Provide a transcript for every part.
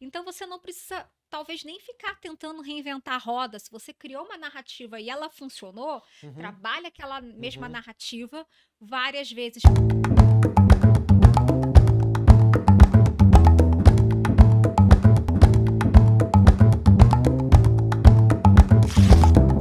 Então você não precisa, talvez, nem ficar tentando reinventar a roda. Se você criou uma narrativa e ela funcionou, Uhum, trabalha aquela mesma uhum. narrativa várias vezes.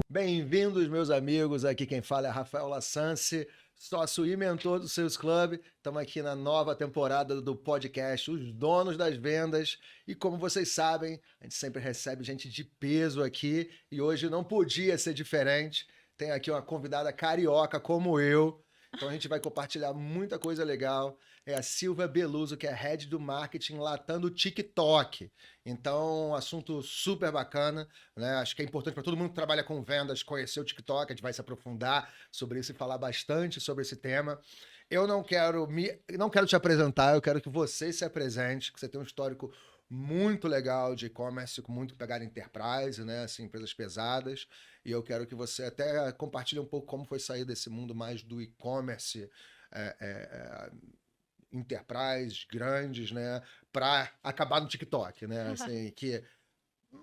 Bem-vindos, meus amigos. Aqui quem fala é Rafael Lassanci, sócio e mentor do Sales Club. Estamos aqui na nova temporada do podcast Os Donos das Vendas. E como vocês sabem, a gente sempre recebe gente de peso aqui e hoje não podia ser diferente. Tem aqui uma convidada carioca como eu. Então a gente vai compartilhar muita coisa legal. É a Silvia Beluso, que é Head do Marketing Latam do TikTok. Então, assunto super bacana, né? Acho que é importante para todo mundo que trabalha com vendas conhecer o TikTok. A gente vai se aprofundar sobre isso e falar bastante sobre esse tema. Eu não quero te apresentar, eu quero que você se apresente, que você tem um histórico muito legal de e-commerce, com muito pegada enterprise, né? Assim, empresas pesadas. E eu quero que você até compartilhe um pouco como foi sair desse mundo mais do e-commerce, é, é, é, enterprise, grandes, né? Para acabar no TikTok, né? Assim, que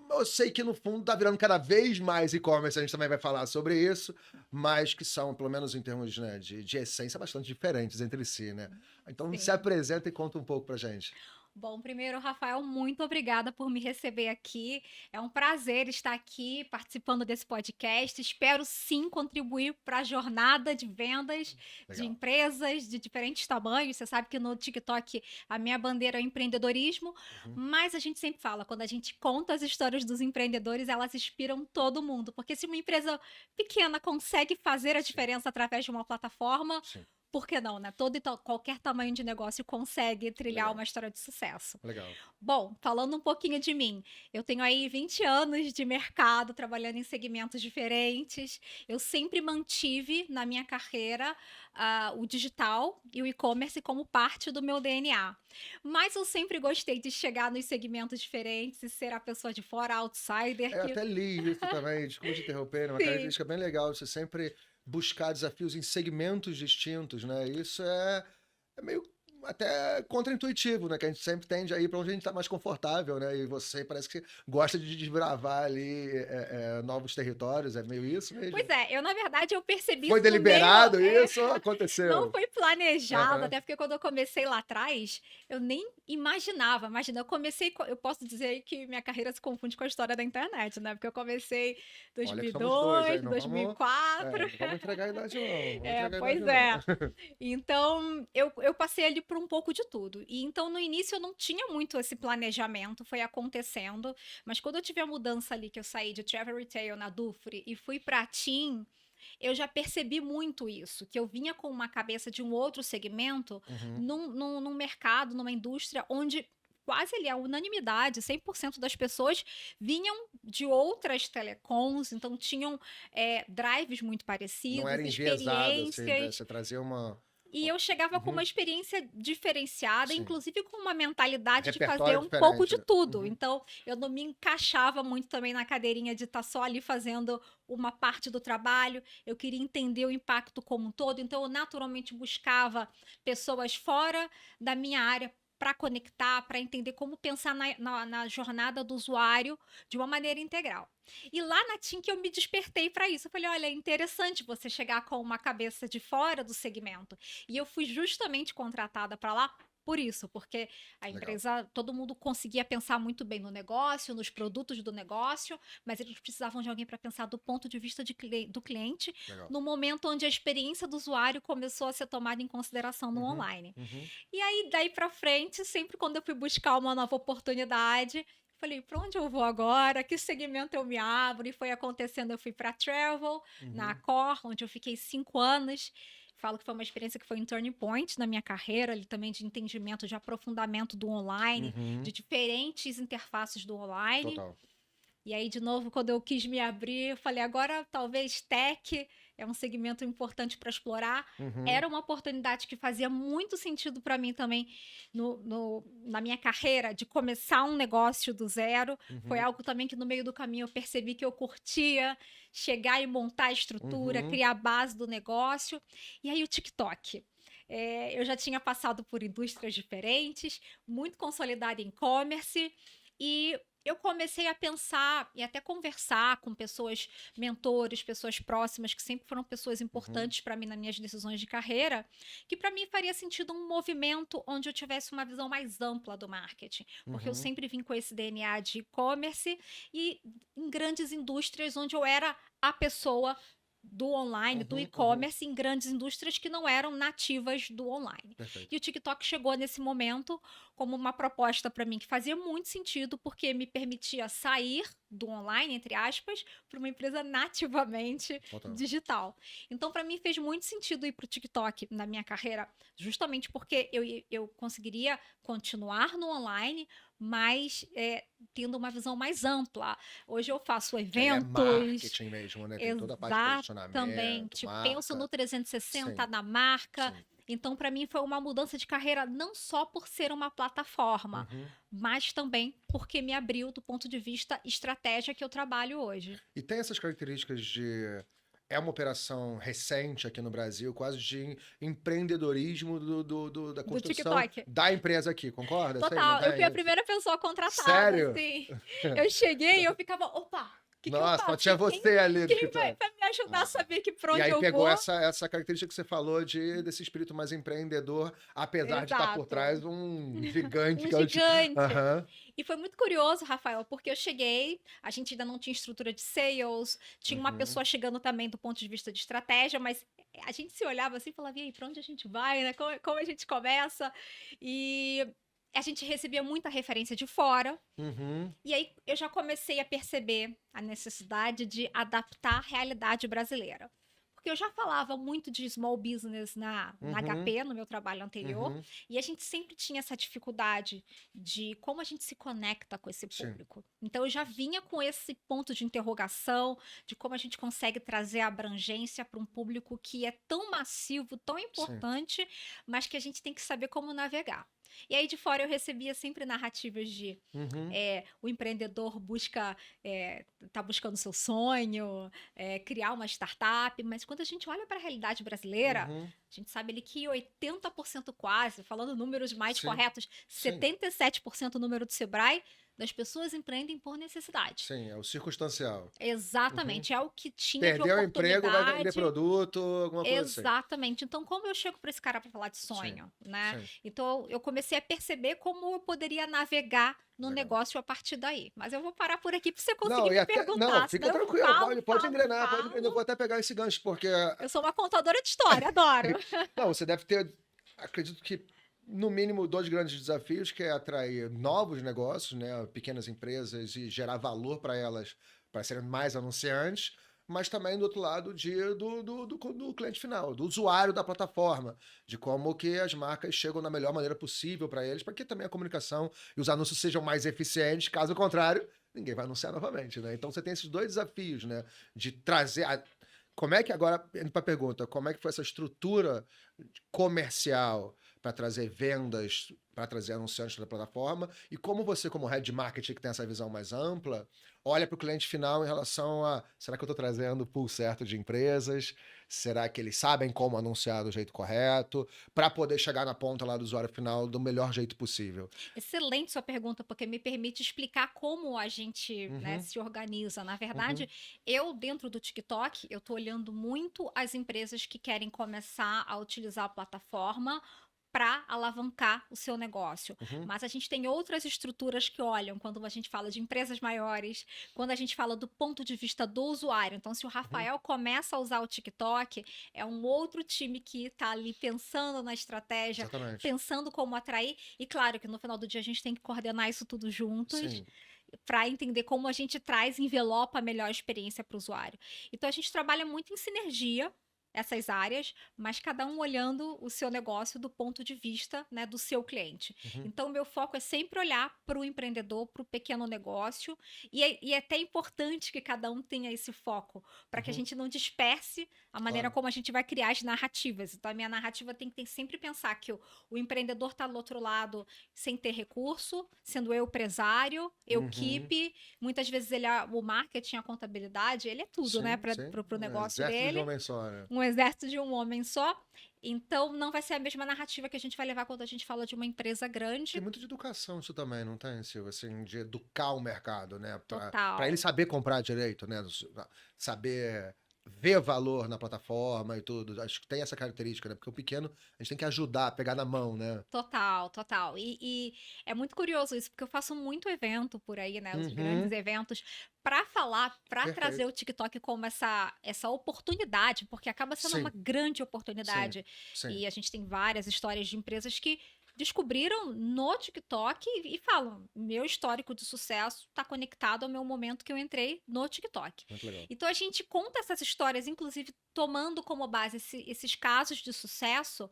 eu sei que no fundo tá virando cada vez mais e-commerce, a gente também vai falar sobre isso, mas que são, pelo menos em termos, né, de essência, bastante diferentes entre si, né? Então se Sim. apresenta e conta um pouco pra gente. Bom, primeiro, Rafael, muito obrigada por me receber aqui. É um prazer estar aqui participando desse podcast. Espero sim contribuir para a jornada de vendas de Legal. empresas de diferentes tamanhos. Você sabe que no TikTok a minha bandeira é o empreendedorismo, Uhum. mas a gente sempre fala, quando a gente conta as histórias dos empreendedores, elas inspiram todo mundo. Porque se uma empresa pequena consegue fazer a Sim, diferença através de uma plataforma, sim. por que não, né? Qualquer tamanho de negócio consegue trilhar Legal, uma história de sucesso. legal. Bom, falando um pouquinho de mim, eu tenho aí 20 anos de mercado, trabalhando em segmentos diferentes. Eu sempre mantive na minha carreira o digital e o e-commerce como parte do meu DNA. Mas eu sempre gostei de chegar nos segmentos diferentes e ser a pessoa de fora, a outsider, Eu que até li isso também, desculpa te interromper, é uma sim. característica bem legal, você sempre buscar desafios em segmentos distintos, né? Isso é meio até contraintuitivo, né? Que a gente sempre tende a ir para onde a gente está mais confortável, né? E você parece que gosta de desbravar ali novos territórios, é meio isso Pois mesmo? é, eu na verdade eu percebi Foi isso no meio. deliberado isso ou Não aconteceu? foi planejado, Aham. até porque quando eu comecei lá atrás, eu nem imaginava. Imagina, eu comecei, eu posso dizer que minha carreira se confunde com a história da internet, né? Porque eu comecei Olha que somos dois, hein? 2002, 2004. Não vamos entregar a idade não, vamos É, entregar a idade pois não. é. Então, eu passei ali por um pouco de tudo. E então, no início, eu não tinha muito esse planejamento, foi acontecendo. Mas quando eu tive a mudança ali, que eu saí de Travel Retail na Dufry e fui pra TIM, eu já percebi muito isso, que eu vinha com uma cabeça de um outro segmento, Uhum. num mercado, numa indústria onde quase ali a unanimidade, 100% das pessoas vinham de outras telecoms, então tinham drives muito Não parecidos, era enviesado, assim, né? experiências, Você trazia uma. e eu chegava com Uhum. uma experiência diferenciada, Sim. inclusive com uma mentalidade de fazer Repertório um pouco diferente, de né? tudo. Uhum. Então, eu não me encaixava muito também na cadeirinha de estar só ali fazendo uma parte do trabalho. Eu queria entender o impacto como um todo. Então, eu naturalmente buscava pessoas fora da minha área para conectar, para entender como pensar na jornada do usuário de uma maneira integral. E lá na TIM que eu me despertei para isso. Eu falei, olha, é interessante você chegar com uma cabeça de fora do segmento. E eu fui justamente contratada para lá por isso, porque a Legal. empresa, todo mundo conseguia pensar muito bem no negócio, nos produtos do negócio, mas eles precisavam de alguém para pensar do ponto de vista do cliente, Legal. no momento onde a experiência do usuário começou a ser tomada em consideração no Uhum. online. Uhum. E aí, daí para frente, sempre quando eu fui buscar uma nova oportunidade, falei, para onde eu vou agora? Que segmento eu me abro? E foi acontecendo, eu fui para Travel, na Uhum. Accor, onde eu fiquei 5 anos. Falo que foi uma experiência que foi um turning point na minha carreira, ali também de entendimento, de aprofundamento do online, Uhum. de diferentes interfaces do online. Total. E aí, de novo, quando eu quis me abrir, eu falei, agora talvez tech é um segmento importante para explorar. Uhum. Era uma oportunidade que fazia muito sentido para mim também na minha carreira, de começar um negócio do zero. Foi Uhum. algo também que no meio do caminho eu percebi que eu curtia chegar e montar a estrutura, Uhum. criar a base do negócio. E aí o TikTok. Eu já tinha passado por indústrias diferentes, muito consolidada em e-commerce, E eu comecei a pensar e até conversar com pessoas, mentores, pessoas próximas, que sempre foram pessoas Uhum, importantes para mim nas minhas decisões de carreira, que para mim faria sentido um movimento onde eu tivesse uma visão mais ampla do marketing, porque eu uhum, sempre vim com esse DNA de e-commerce e em grandes indústrias onde eu era a pessoa do online, do uhum, uhum. e-commerce, em grandes indústrias que não eram nativas do online. Perfeito. E o TikTok chegou nesse momento como uma proposta para mim que fazia muito sentido, porque me permitia sair do online, entre aspas, para uma empresa nativamente Total. digital. Então, para mim, fez muito sentido ir para o TikTok na minha carreira, justamente porque eu conseguiria continuar no online, mas tendo uma visão mais ampla. Hoje eu faço Que aí é eventos. marketing mesmo, né? Tem toda a parte de posicionamento, Exatamente. Penso no marca. 360 Sim, da marca. sim. Então, para mim, foi uma mudança de carreira não só por ser uma plataforma, Uhum. mas também porque me abriu do ponto de vista estratégia que eu trabalho hoje. E tem essas características de. É uma operação recente aqui no Brasil, quase de empreendedorismo da Do construção TikTok. da empresa aqui, concorda? Sei, não Total. Eu fui a tem? primeira pessoa contratada, Sério? assim. Eu cheguei e eu ficava, opa, o que eu Nossa, só faço? tinha você ali no Quem vai, escritório. vai me ajudar a Ah. saber que pra E onde aí eu pegou vou? essa característica que você falou desse espírito mais empreendedor, apesar de estar por Exato. trás um gigante Um que é o. gigante. Aham. E foi muito curioso, Rafael, porque eu cheguei, a gente ainda não tinha estrutura de sales, tinha uma Uhum. pessoa chegando também do ponto de vista de estratégia, mas a gente se olhava assim e falava, e aí, pra onde a gente vai, né? Como a gente começa? E a gente recebia muita referência de fora, Uhum. e aí eu já comecei a perceber a necessidade de adaptar a realidade brasileira. Porque eu já falava muito de small business na Uhum. HP, no meu trabalho anterior, Uhum. e a gente sempre tinha essa dificuldade de como a gente se conecta com esse Sim. público. Então eu já vinha com esse ponto de interrogação de como a gente consegue trazer abrangência para um público que é tão massivo, tão Sim. importante, mas que a gente tem que saber como navegar. E aí de fora eu recebia sempre narrativas de Uhum. o empreendedor busca, tá buscando seu sonho, criar uma startup, mas quando a gente olha para a realidade brasileira, Uhum. a gente sabe ali que 80% quase, falando números mais Sim. corretos, Sim. 77% número do Sebrae, das pessoas empreendem por necessidade. Sim, é o circunstancial. Uhum. Exatamente, é o que tinha de Perdeu o emprego, vai vender oportunidade. produto, alguma coisa assim. Exatamente. Então, como eu chego para esse cara para falar de Sim, sonho, né? sim. Então, eu comecei a perceber como eu poderia navegar no Legal. negócio a partir daí. Mas eu vou parar por aqui para você Não, conseguir e me até. Não, perguntar, fica senão eu tranquilo, falo, pode falo, engrenar, pode engrenar. Eu falo. vou até pegar esse gancho, porque. Eu sou uma contadora de história, adoro. Não, você deve ter. Acredito que, no mínimo, dois grandes desafios, que é atrair novos negócios, né? Pequenas empresas e gerar valor para elas, para serem mais anunciantes. Mas também do outro lado do cliente final, do usuário da plataforma, de como que as marcas chegam da melhor maneira possível para eles, para que também a comunicação e os anúncios sejam mais eficientes, caso contrário, ninguém vai anunciar novamente, né? Então você tem esses dois desafios, né? De trazer. Como é que agora, indo para a pergunta, como é que foi essa estrutura comercial para trazer vendas, para trazer anunciantes da plataforma, e como você, como head de marketing, que tem essa visão mais ampla, olha para o cliente final em relação a, será que eu estou trazendo o pool certo de empresas? Será que eles sabem como anunciar do jeito correto? Para poder chegar na ponta lá do usuário final do melhor jeito possível. Excelente sua pergunta, porque me permite explicar como a gente, né, Uhum, se organiza. Na uhum, verdade, eu, dentro do TikTok, eu estou olhando muito as empresas que querem começar a utilizar a plataforma para alavancar o seu negócio. uhum, Mas a gente tem outras estruturas que olham quando a gente fala de empresas maiores, quando a gente fala do ponto de vista do usuário. Então, se o uhum. Rafael começa a usar o TikTok, é um outro time que está ali pensando na estratégia, Exatamente. pensando como atrair. E claro que no final do dia a gente tem que coordenar isso tudo juntos Sim. para entender como a gente traz e envelopa a melhor experiência para o usuário. Então a gente trabalha muito em sinergia essas áreas, mas cada um olhando o seu negócio do ponto de vista, né, do seu cliente. Uhum, Então, meu foco é sempre olhar para o empreendedor, para o pequeno negócio, e é até importante que cada um tenha esse foco, para que a uhum. gente não disperse a maneira Claro. como a gente vai criar as narrativas. Então, a minha narrativa tem que sempre pensar que o empreendedor está do outro lado sem ter recurso, sendo eu empresário, eu Uhum. keep, muitas vezes ele o marketing, a contabilidade, ele é tudo, né, Sim, para sim. o Um negócio exército de dele, homem só, né? um exército de um homem só. Então, não vai ser a mesma narrativa que a gente vai levar quando a gente fala de uma empresa Tem grande. muito de educação isso também, não tem, Silvia? Assim, de educar o mercado, né? Para ele Total. saber comprar direito, né? Saber ver valor na plataforma e tudo. Acho que tem essa característica, né? Porque o pequeno, a gente tem que ajudar, pegar na mão, né? Total, total. E é muito curioso isso, porque eu faço muito evento por aí, né? Os grandes Uhum, eventos, para falar, para trazer perfeito. o TikTok como essa oportunidade, porque acaba sendo uma Sim, grande sim, oportunidade. sim. E a gente tem várias histórias de empresas que descobriram no TikTok e falam: meu histórico de sucesso está conectado ao meu momento que eu entrei no TikTok. Muito legal. Então a gente conta essas histórias, inclusive tomando como base esses casos de sucesso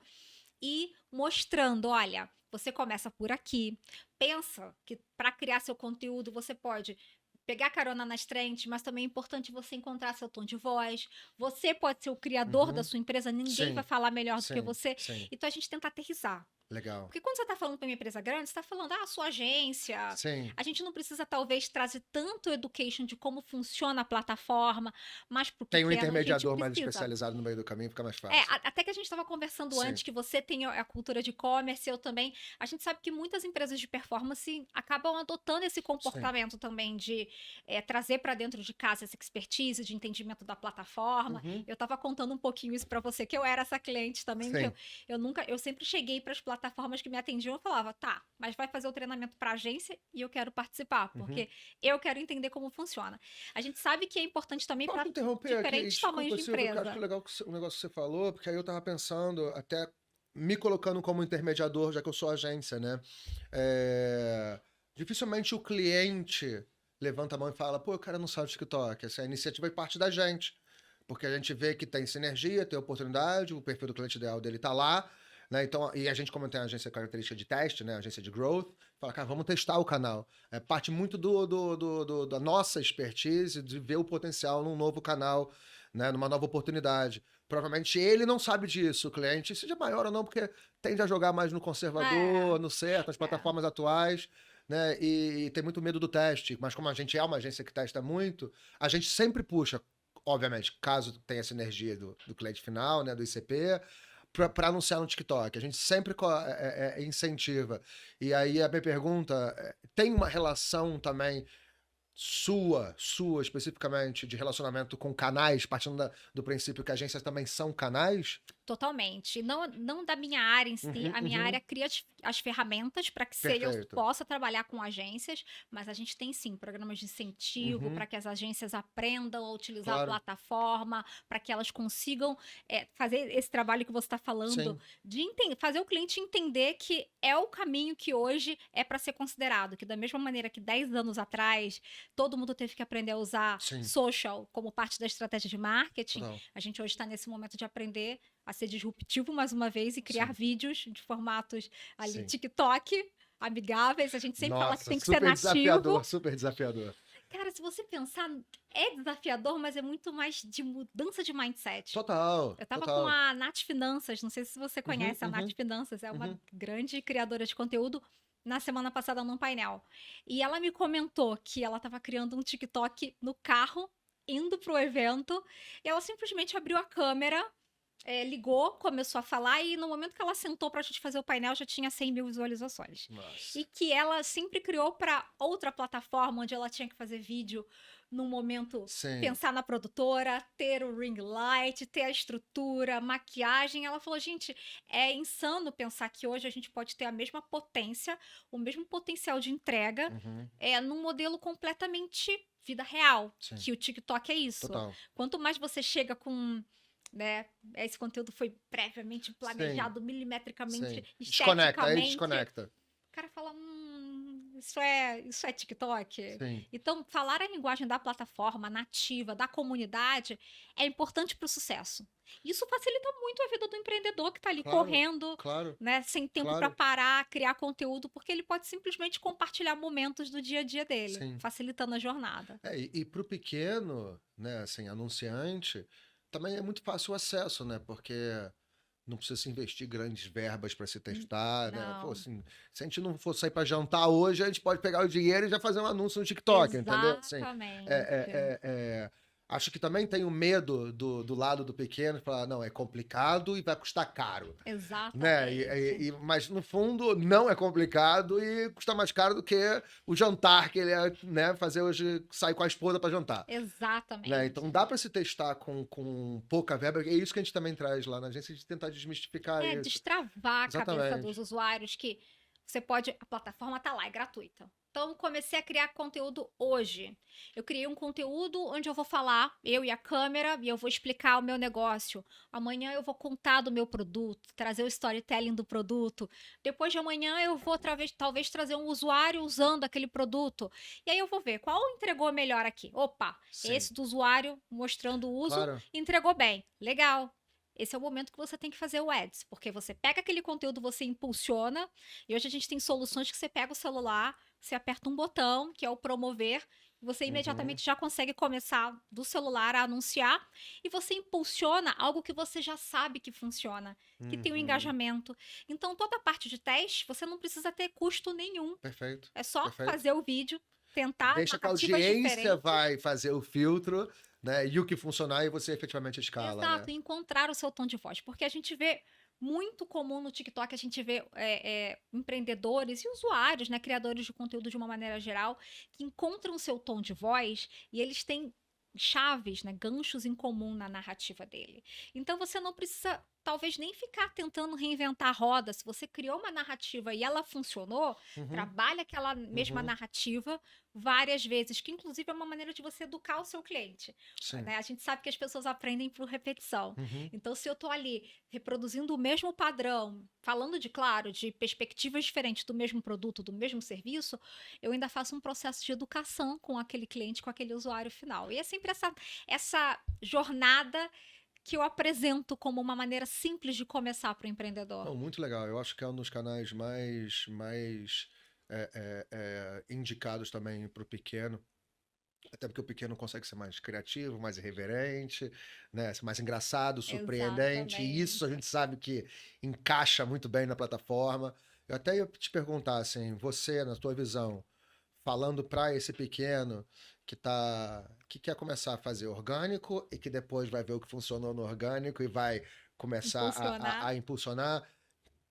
e mostrando, olha, você começa por aqui. Pensa que para criar seu conteúdo você pode pegar carona nas trends, mas também é importante você encontrar seu tom de voz. Você pode ser o criador da Uhum, sua empresa, ninguém vai sim, falar melhor do que sim, você. sim. Então a gente tenta aterrissar. Legal. Porque quando você está falando para uma empresa grande, você está falando, sua agência. Sim. A gente não precisa, talvez, trazer tanto education de como funciona a plataforma, mas para o Tem um pequeno a gente intermediador mais precisa. especializado no meio do caminho, fica mais fácil. Até que a gente estava conversando Sim. antes que você tem a cultura de e-commerce, eu também. A gente sabe que muitas empresas de performance acabam adotando esse Sim. comportamento também de trazer para dentro de casa essa expertise de entendimento da plataforma. Uhum. Eu estava contando um pouquinho isso para você, que eu era essa cliente também, que Sim. eu sempre cheguei para as plataformas que me atendiam e falava, tá, mas vai fazer o treinamento para agência e eu quero participar, Uhum. porque eu quero entender como funciona. A gente sabe que é importante também para Posso interromper aqui? diferentes tamanhos Desculpa, de Silvia, porque eu acho que empresa. é legal um negócio que você falou, porque aí eu tava pensando, até me colocando como intermediador, já que eu sou agência, né? É, dificilmente o cliente levanta a mão e fala, pô, o cara não sabe o TikTok. Essa iniciativa é parte da gente. Porque a gente vê que tem sinergia, tem oportunidade, o perfil do cliente ideal dele tá lá, né? Então, e a gente, como tem a agência característica de teste, né? Agência de growth, fala, cara, vamos testar o canal. É parte muito da nossa expertise de ver o potencial num novo canal, né? Numa nova oportunidade. Provavelmente ele não sabe disso, o cliente, seja maior ou não, porque tende a jogar mais no É, conservador, no certo, nas é. plataformas atuais, né? E tem muito medo do teste. Mas como a gente é uma agência que testa muito, a gente sempre puxa, obviamente, caso tenha sinergia do cliente final, né, do ICP, para anunciar no TikTok. A gente sempre incentiva. E aí a minha pergunta, tem uma relação também sua especificamente, de relacionamento com canais, partindo do princípio que agências também são canais? Totalmente. Não da minha área em si, Uhum, a minha uhum. área cria as ferramentas para que sales Perfeito. possa trabalhar com agências, mas a gente tem sim programas de incentivo Uhum, para que as agências aprendam a utilizar a claro. plataforma, para que elas consigam fazer esse trabalho que você está falando, Sim, de fazer o cliente entender que é o caminho que hoje é para ser considerado, que da mesma maneira que 10 anos atrás todo mundo teve que aprender a usar sim, social como parte da estratégia de marketing, total. a gente hoje está nesse momento de aprender a ser disruptivo mais uma vez e criar Sim, vídeos de formatos ali sim. TikTok amigáveis. A gente sempre fala que Nossa, tem que ser super nativo. desafiador, super desafiador. Cara, se você pensar, é desafiador, mas é muito mais de mudança de mindset. Total, Eu tava com total. a Nath Finanças, não sei se você Uhum, conhece, a Nath uhum, Finanças é uma uhum. grande criadora de conteúdo. Na semana passada, num painel. E ela me comentou que ela estava criando um TikTok no carro, indo pro evento. E ela simplesmente abriu a câmera, ligou, começou a falar, e no momento que ela sentou pra gente fazer o painel, já tinha 100 mil visualizações. Nossa. E que ela sempre criou para outra plataforma, onde ela tinha que fazer vídeo num momento, Sim. pensar na produtora, ter o ring light, ter a estrutura, maquiagem. Ela falou, gente, é insano pensar que hoje a gente pode ter a mesma potência, o mesmo potencial de entrega, Uhum, num modelo completamente vida real, sim. que o TikTok é isso. Total. Quanto mais você chega com, né, esse conteúdo foi previamente Sim, planejado, milimetricamente, sim. Desconecta, aí esteticamente, desconecta. o cara fala, isso é TikTok? Sim. Então, falar a linguagem da plataforma nativa, da comunidade, é importante para o sucesso. Isso facilita muito a vida do empreendedor que está ali Claro, correndo, claro, né, sem tempo para claro. parar, criar conteúdo, porque ele pode simplesmente compartilhar momentos do dia a dia dele, Sim. facilitando a jornada. E para o pequeno, né, assim, anunciante, também é muito fácil o acesso, né? Porque não precisa se investir grandes verbas para se testar, né? Pô, Não, assim, se a gente não for sair para jantar hoje, a gente pode pegar o dinheiro e já fazer um anúncio no TikTok, entendeu? Assim, é, exatamente. é, é, é, Acho que também tem o medo do lado do pequeno, falar, não, é complicado e vai custar caro, né? Exatamente. Mas no fundo não é complicado e custa mais caro do que o jantar que ele é, né? Fazer hoje, sair com a esposa para jantar. Né? Então Exatamente. dá para se testar com pouca verba, e é isso que a gente também traz lá na agência, de tentar desmistificar É, isso. destravar a cabeça dos Exatamente. usuários que você pode, a plataforma tá lá, é gratuita. Então, comecei a criar conteúdo hoje. Eu criei um conteúdo onde eu vou falar, eu e a câmera, e eu vou explicar o meu negócio. Amanhã eu vou contar do meu produto, trazer o storytelling do produto. Depois de amanhã eu vou talvez trazer um usuário usando aquele produto. E aí eu vou ver qual entregou melhor aqui. Opa, Sim, esse do usuário mostrando o uso claro. entregou bem. Legal. Esse é o momento que você tem que fazer o ads, porque você pega aquele conteúdo, você impulsiona, e hoje a gente tem soluções que você pega o celular, você aperta um botão, que é o promover, e você Uhum, imediatamente já consegue começar do celular a anunciar, e você impulsiona algo que você já sabe que funciona, que tem um uhum. engajamento. Então, toda a parte de teste, você não precisa ter custo nenhum. Perfeito, É só perfeito. fazer o vídeo, tentar Deixa que a narrativas audiência diferentes. vai fazer o filtro, né? E o que funcionar e você efetivamente escala, né? Exato, encontrar o seu tom de voz, porque a gente vê muito comum no TikTok, a gente vê empreendedores e usuários, né, criadores de conteúdo de uma maneira geral, que encontram o seu tom de voz e eles têm chaves, né, ganchos em comum na narrativa dele. Então você não precisa, talvez, nem ficar tentando reinventar a roda. Se você criou uma narrativa e ela funcionou, Uhum, trabalha aquela mesma uhum, narrativa várias vezes, que inclusive é uma maneira de você educar o seu cliente. sim. Né? A gente sabe que as pessoas aprendem por repetição. Uhum, Então, se eu estou ali reproduzindo o mesmo padrão, falando de, claro, de perspectivas diferentes do mesmo produto, do mesmo serviço, eu ainda faço um processo de educação com aquele cliente, com aquele usuário final. E é sempre essa jornada que eu apresento como uma maneira simples de começar para o empreendedor. não, muito legal. Eu acho que é um dos canais mais indicados também para o pequeno. Até porque o pequeno consegue ser mais criativo, mais irreverente, né? Ser mais engraçado, surpreendente. E isso a Exatamente. gente sabe que encaixa muito bem na plataforma. Eu até ia te perguntar, assim, você, na tua visão, falando para esse pequeno que quer começar a fazer orgânico e que depois vai ver o que funcionou no orgânico e vai começar Impulsionar. a impulsionar.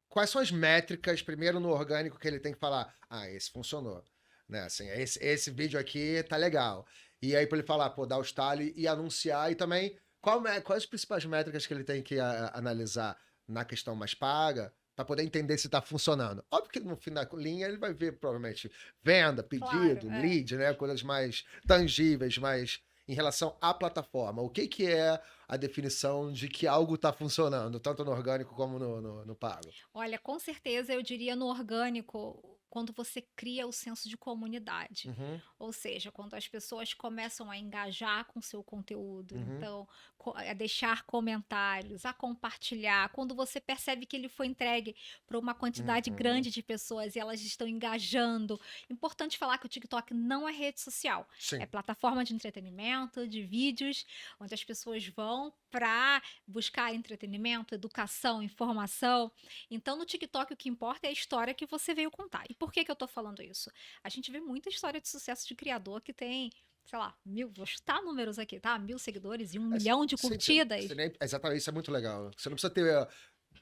Quais são as métricas, primeiro no orgânico, que ele tem que falar? Ah, esse funcionou. Né? Assim, esse vídeo aqui tá legal. E aí, para ele falar, pô, dar o estalo e anunciar. E também, quais as principais métricas que ele tem que analisar na questão mais paga, para poder entender se está funcionando? Óbvio que no fim da linha ele vai ver, provavelmente, venda, Claro, pedido, lead, né? Coisas mais tangíveis, mas em relação à plataforma, o que é a definição de que algo está funcionando, tanto no orgânico como no pago? Olha, com certeza eu diria no orgânico, quando você cria o senso de comunidade. Uhum, Ou seja, quando as pessoas começam a engajar com seu conteúdo, uhum, então, a deixar comentários, a compartilhar, quando você percebe que ele foi entregue para uma quantidade uhum. grande de pessoas e elas estão engajando. Importante falar que o TikTok não é rede social, é Sim. plataforma de entretenimento, de vídeos, onde as pessoas vão para buscar entretenimento, educação, informação. Então, no TikTok, o que importa é a história que você veio contar. E por que que eu tô falando isso? A gente vê muita história de sucesso de criador que tem, sei lá, vou chutar números aqui, tá? 1.000 seguidores e 1 milhão de Sim, curtidas. exatamente, isso é muito legal. Você não precisa ter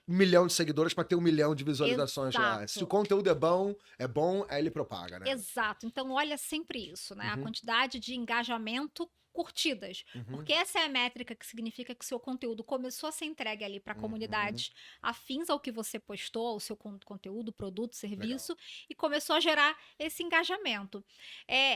1 milhão de seguidores para ter 1 milhão de visualizações lá. Se o Exato. conteúdo é bom, aí ele propaga, né? Exato. Então, olha sempre isso, né? A Uhum, quantidade de engajamento, curtidas. uhum, Porque essa é a métrica que significa que o seu conteúdo começou a ser entregue ali para uhum. comunidades afins ao que você postou, ao seu conteúdo, produto, Legal. serviço, e começou a gerar esse engajamento.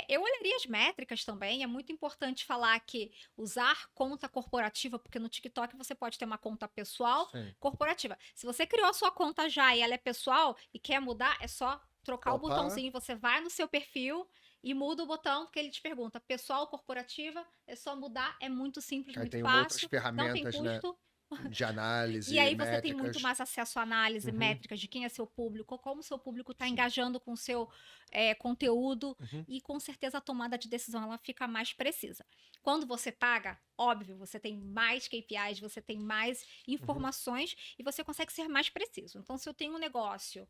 Eu olharia as métricas também. É muito importante falar que usar conta corporativa, porque no TikTok você pode ter uma conta pessoal, Sim. corporativa. Se você criou a sua conta já e ela é pessoal e quer mudar, é só trocar o Opa, botãozinho, você vai no seu perfil e muda o botão, porque ele te pergunta, pessoal ou corporativa, é só mudar, é muito simples, aí muito tem outras fácil, não tem ferramentas, né, custo. de E análise, aí você tem muito métricas. mais acesso à análise, Uhum, métricas de quem é seu público, como o seu público está sim. engajando com o seu conteúdo, Uhum, e com certeza a tomada de decisão ela fica mais precisa. Quando você paga, óbvio, você tem mais KPIs, você tem mais uhum, informações e você consegue ser mais preciso. Então, se eu tenho um negócio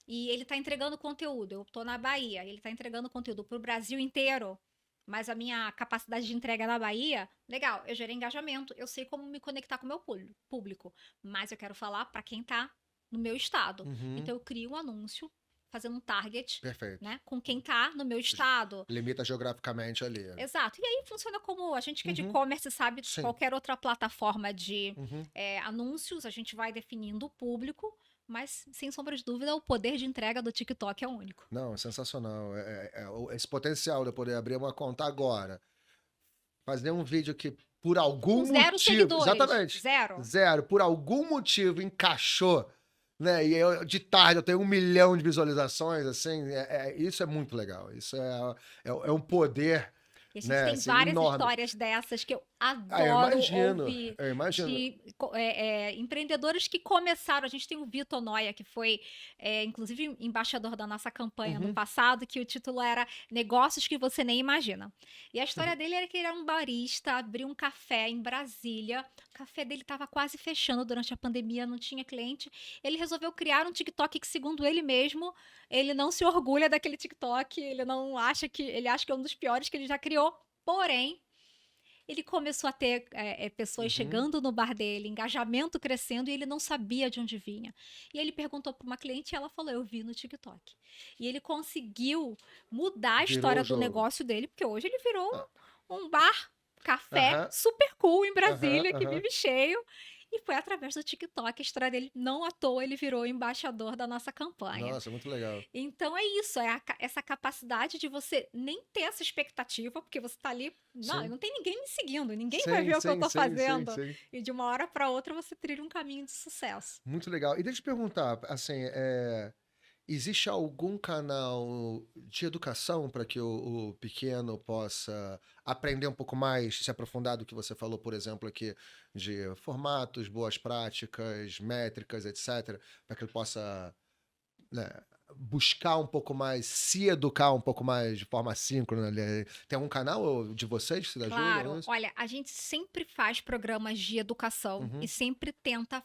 e ele está entregando conteúdo. Eu estou na Bahia, ele está entregando conteúdo para o Brasil inteiro. mas a minha capacidade de entrega na Bahia, legal, eu gerei engajamento, eu sei como me conectar com o meu público, mas eu quero falar para quem tá no meu estado. Uhum. Então eu crio um anúncio fazendo um target, Perfeito. né, com quem tá no meu estado. Limita geograficamente ali. Exato. E aí funciona como a gente que é de Uhum. e-commerce sabe, Sim. qualquer outra plataforma de Uhum. anúncios, a gente vai definindo o público, mas sem sombra de dúvida, o poder de entrega do TikTok é único. Não, é sensacional. Esse potencial de eu poder abrir uma conta agora, fazer um vídeo que por Com algum zero motivo, seguidores. exatamente, Zero. zero, por algum motivo encaixou, né? E de tarde eu tenho 1 milhão de visualizações, assim, isso é muito legal. Isso é um poder, E a gente né, tem assim, várias enorme. histórias dessas que eu Ah, adoro ouvir eu imagino. de empreendedores que começaram. A gente tem o Vitor Noia, que foi, inclusive, embaixador da nossa campanha no Uhum. passado, que o título era Negócios que Você Nem Imagina. E a história dele era que ele era um barista, abriu um café em Brasília. O café dele estava quase fechando durante a pandemia, não tinha cliente. Ele resolveu criar um TikTok que, segundo ele mesmo, ele não se orgulha daquele TikTok, ele não acha que. Ele acha que é um dos piores que ele já criou. Porém, ele começou a ter pessoas Uhum. chegando no bar dele, engajamento crescendo, e ele não sabia de onde vinha. E ele perguntou para uma cliente e ela falou: Eu vi no TikTok. E ele conseguiu mudar a Virou história o do jogo. negócio dele, porque hoje ele virou Ah, um bar, café aham, super cool em aham, Brasília, que aham. vive cheio. E foi através do TikTok a história dele. Não à toa ele virou embaixador da nossa campanha. Nossa, muito legal. Então é isso, essa capacidade de você nem ter essa expectativa, porque você tá ali, não, Sim. não tem ninguém me seguindo, ninguém vai Sim, ver o que eu sim, tô sim, sim, fazendo. sim. E de uma hora para outra você trilha um caminho de sucesso. Muito legal. E deixa eu te perguntar, assim, existe algum canal de educação para que o pequeno possa aprender um pouco mais, se aprofundar do que você falou, por exemplo, aqui, de formatos, boas práticas, métricas, etc., para que ele possa, né, buscar um pouco mais, se educar um pouco mais de forma assíncrona ali? Tem algum canal de vocês que ajudam Claro, nisso? olha, a gente sempre faz programas de educação e Uhum, sempre tenta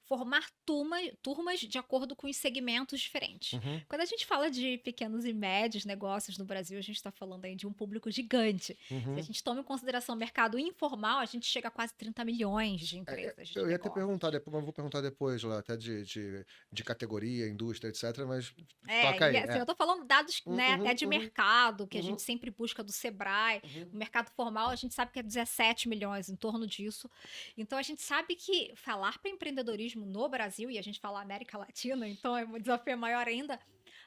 formar turmas de acordo com os segmentos diferentes. uhum, Quando a gente fala de pequenos e médios negócios no Brasil, a gente está falando aí de um público gigante. Se a uhum. gente toma em consideração o mercado informal, a gente chega a quase 30 milhões de empresas, de Eu ia até negócios. perguntar depois, mas vou perguntar depois lá, até de categoria, indústria, etc. Mas É, toca e aí. assim, eu tô falando dados, né, até Uhum, de uhum, mercado, que a uhum, gente sempre busca do Sebrae. uhum. O mercado formal, a gente sabe que é 17 milhões, em torno disso. Então, a gente sabe que falar para empreendedorismo no Brasil, e a gente fala América Latina, então é um desafio maior ainda,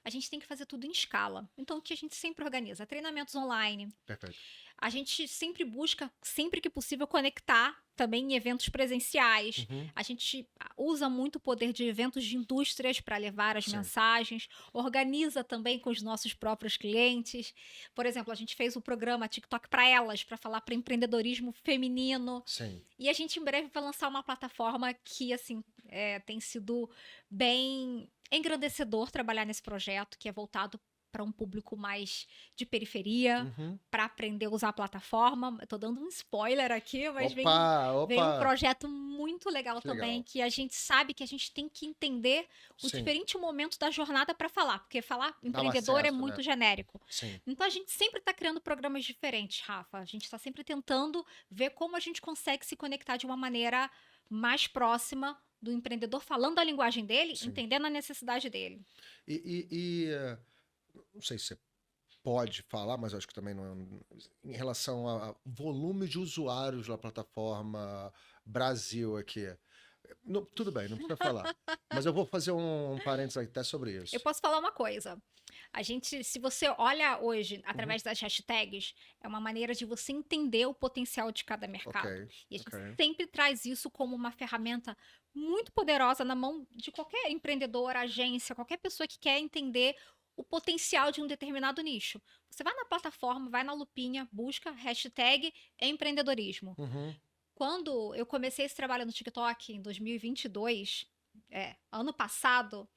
a gente tem que fazer tudo em escala. Então, o que a gente sempre organiza? Treinamentos online, Perfeito. a gente sempre busca, sempre que possível, conectar também em eventos presenciais. Uhum, A gente usa muito o poder de eventos de indústrias para levar as sim, mensagens, organiza também com os nossos próprios clientes. Por exemplo, a gente fez o programa TikTok para elas, para falar para empreendedorismo feminino. sim. E a gente em breve vai lançar uma plataforma que, assim, tem sido bem engrandecedor trabalhar nesse projeto, que é voltado para um público mais de periferia, Uhum. para aprender a usar a plataforma. Eu tô dando um spoiler aqui, mas Opa, vem um opa. projeto muito legal Que também, legal. que a gente sabe que a gente tem que entender o Sim, diferente momento da jornada para falar, porque falar dá o empreendedor é acesso, né? muito genérico. Sim. Então a gente sempre está criando programas diferentes, Rafa. A gente está sempre tentando ver como a gente consegue se conectar de uma maneira mais próxima do empreendedor, falando a linguagem dele, Sim. entendendo a necessidade dele. Não sei se você pode falar, mas acho que também não em relação a volume de usuários na plataforma Brasil aqui. Tudo bem, não precisa falar. Mas eu vou fazer um parênteses até sobre Eu isso. posso falar uma coisa. A gente, se você olha hoje Uhum, através das hashtags, é uma maneira de você entender o potencial de cada ok, mercado. E a gente ok. sempre traz isso como uma ferramenta muito poderosa na mão de qualquer empreendedor, agência, qualquer pessoa que quer entender o potencial de um determinado nicho. Você vai na plataforma, vai na lupinha, busca hashtag empreendedorismo. Uhum, Quando eu comecei esse trabalho no TikTok em 2022, ano passado,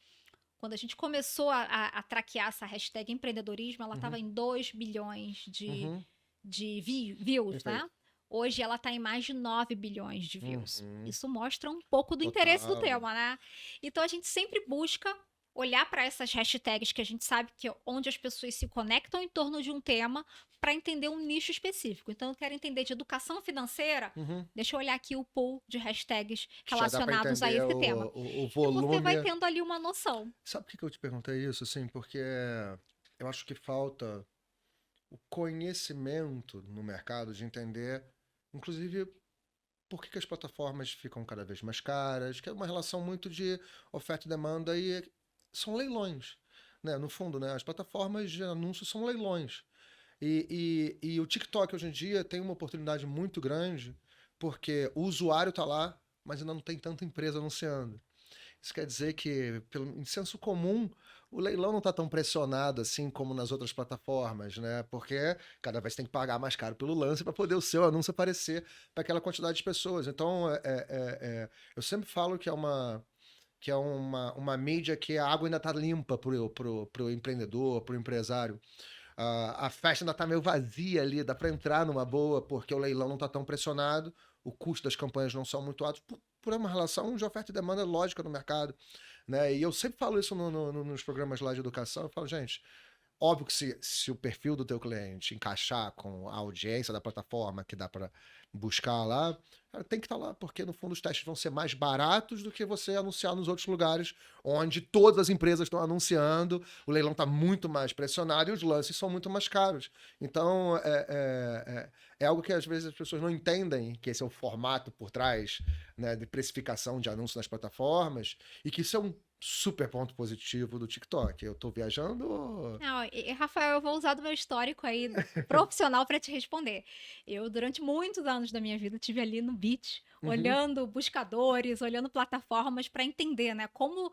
quando a gente começou a traquear essa hashtag empreendedorismo, ela estava uhum, em 2 bilhões uhum. de views, né? Perfeito. Hoje ela está em mais de 9 bilhões de views. Uhum, Isso mostra um pouco do interesse do total. tema, né? Então a gente sempre busca olhar para essas hashtags que a gente sabe que é onde as pessoas se conectam em torno de um tema para entender um nicho específico. Então, eu quero entender de educação financeira, Uhum. deixa eu olhar aqui o pool de hashtags Já dá para relacionados a entender esse tema. o E você vai volume. tendo ali uma noção. Sabe por que que eu te perguntei isso? Assim, porque eu acho que falta o conhecimento no mercado de entender, inclusive, por que que as plataformas ficam cada vez mais caras, que é uma relação muito de oferta e demanda e são leilões, né? No fundo, né? As plataformas de anúncios são leilões. E o TikTok hoje em dia tem uma oportunidade muito grande porque o usuário está lá, mas ainda não tem tanta empresa anunciando. Isso quer dizer que, em senso comum, o leilão não está tão pressionado assim como nas outras plataformas, né? Porque cada vez tem que pagar mais caro pelo lance para poder o seu anúncio aparecer para aquela quantidade de pessoas. Então, eu sempre falo que é uma mídia que a água ainda está limpa pro empreendedor, pro empresário. A festa ainda está meio vazia ali, dá para entrar numa boa, porque o leilão não está tão pressionado, o custo das campanhas não são muito altos, por uma relação de oferta e demanda lógica no mercado, né? E eu sempre falo isso nos programas lá de educação, eu falo, gente, óbvio que se o perfil do teu cliente encaixar com a audiência da plataforma que dá para buscar lá, cara, tem que estar lá, porque no fundo os testes vão ser mais baratos do que você anunciar nos outros lugares, onde todas as empresas estão anunciando, o leilão está muito mais pressionado e os lances são muito mais caros. Então, é algo que às vezes as pessoas não entendem, que esse é o formato por trás, né, de precificação de anúncios nas plataformas, e que isso é um super ponto positivo do TikTok. Eu tô viajando. Não, Rafael, eu vou usar do meu histórico aí profissional para te responder. Eu, durante muitos anos da minha vida, tive ali no Beat, Uhum, olhando buscadores, olhando plataformas para entender, né, como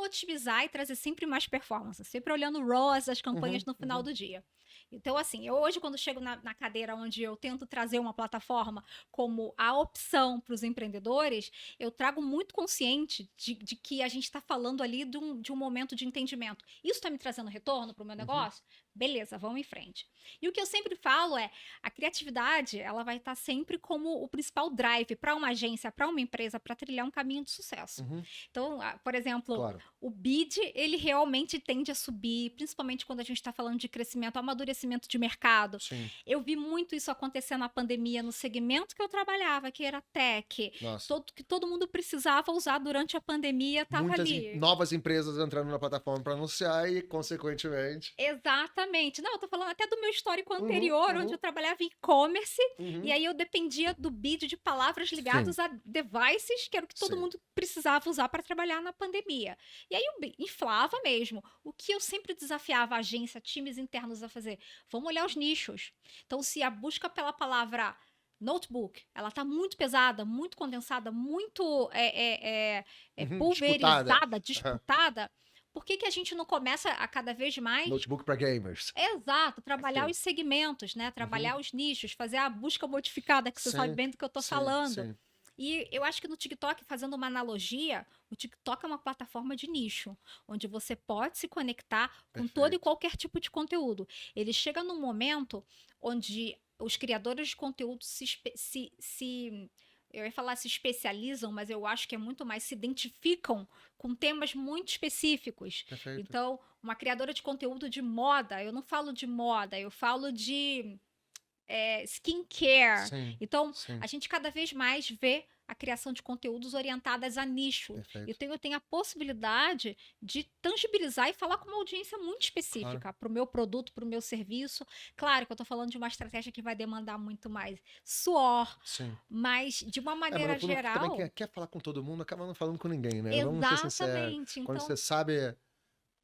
otimizar e trazer sempre mais performance, sempre olhando o ROAS das campanhas uhum, no final uhum. do dia. Então, assim, eu hoje, quando chego na cadeira onde eu tento trazer uma plataforma como a opção para os empreendedores, eu trago muito consciente de que a gente está falando ali de um momento de entendimento. Isso está me trazendo retorno para o meu Uhum. negócio? Beleza, vamos em frente. E o que eu sempre falo é, a criatividade, ela vai estar sempre como o principal drive para uma agência, para uma empresa, para trilhar um caminho de sucesso. Uhum. Então, por exemplo, Claro. o bid, ele realmente tende a subir, principalmente quando a gente está falando de crescimento, amadurecimento de mercado. Sim. Eu vi muito isso acontecer na pandemia, no segmento que eu trabalhava, que era tech. Nossa. Que todo mundo precisava usar durante a pandemia, estava Muitas ali. novas empresas entrando na plataforma para anunciar e, consequentemente. Exatamente. Não, eu tô falando até do meu histórico Uhum, anterior, onde eu uhum, trabalhava em e-commerce, e uhum. aí eu dependia do bid de palavras Sim, ligadas a devices, que era o que todo sim. mundo precisava usar para trabalhar na pandemia. E aí inflava mesmo. O que eu sempre desafiava a agência, times internos a fazer? Vamos olhar os nichos. Então, se a busca pela palavra notebook, ela tá muito pesada, muito condensada, muito Uhum. Disputada. pulverizada, Aham. disputada, por que que a gente não começa a cada vez mais. Notebook para gamers. Exato, trabalhar Sim. os segmentos, né? Uhum. Trabalhar os nichos, fazer a busca modificada, que você sabe Sim, bem do que eu tô sim, falando. sim. E eu acho que no TikTok, fazendo uma analogia, o TikTok é uma plataforma de nicho, onde você pode se conectar com todo e Perfeito. qualquer tipo de conteúdo. Ele chega num momento onde os criadores de conteúdo eu ia falar se especializam, mas eu acho que é muito mais se identificam com temas muito específicos. Perfeito. Então, uma criadora de conteúdo de moda, eu não falo de moda, eu falo de skincare. Sim, Então, sim. a gente cada vez mais vê a criação de conteúdos orientadas a nicho. Perfeito. Então, eu tenho a possibilidade de tangibilizar e falar com uma audiência muito Claro. específica para o meu produto, para o meu serviço. Claro que eu estou falando de uma estratégia que vai demandar muito mais suor, Sim. mas de uma Mas no maneira fundo, também geral, quer falar com todo mundo, acaba não falando com ninguém, né? Vamos ser sinceros. exatamente. Quando você Então, sabe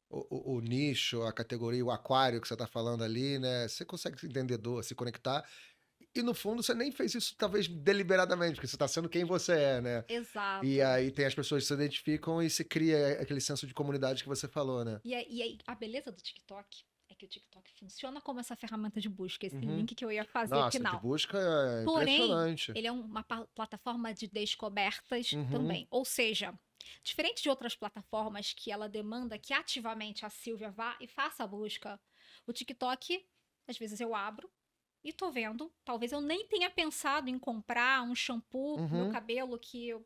o nicho, a categoria, o aquário que você está falando ali, né? Você consegue se entender, se conectar. E no fundo, você nem fez isso, talvez, deliberadamente, porque você está sendo quem você é, né? E exato. aí tem as pessoas que se identificam e se cria aquele senso de comunidade que você falou, né? E aí, a beleza do TikTok é que o TikTok funciona como essa ferramenta de busca, esse Uhum. link que eu ia fazer Nossa, de final. busca é Porém, impressionante. ele é uma plataforma de descobertas Uhum. também. Ou seja, diferente de outras plataformas que ela demanda que ativamente a Silvia vá e faça a busca, o TikTok, às vezes eu abro e tô vendo. Talvez eu nem tenha pensado em comprar um shampoo pro meu Uhum. cabelo que eu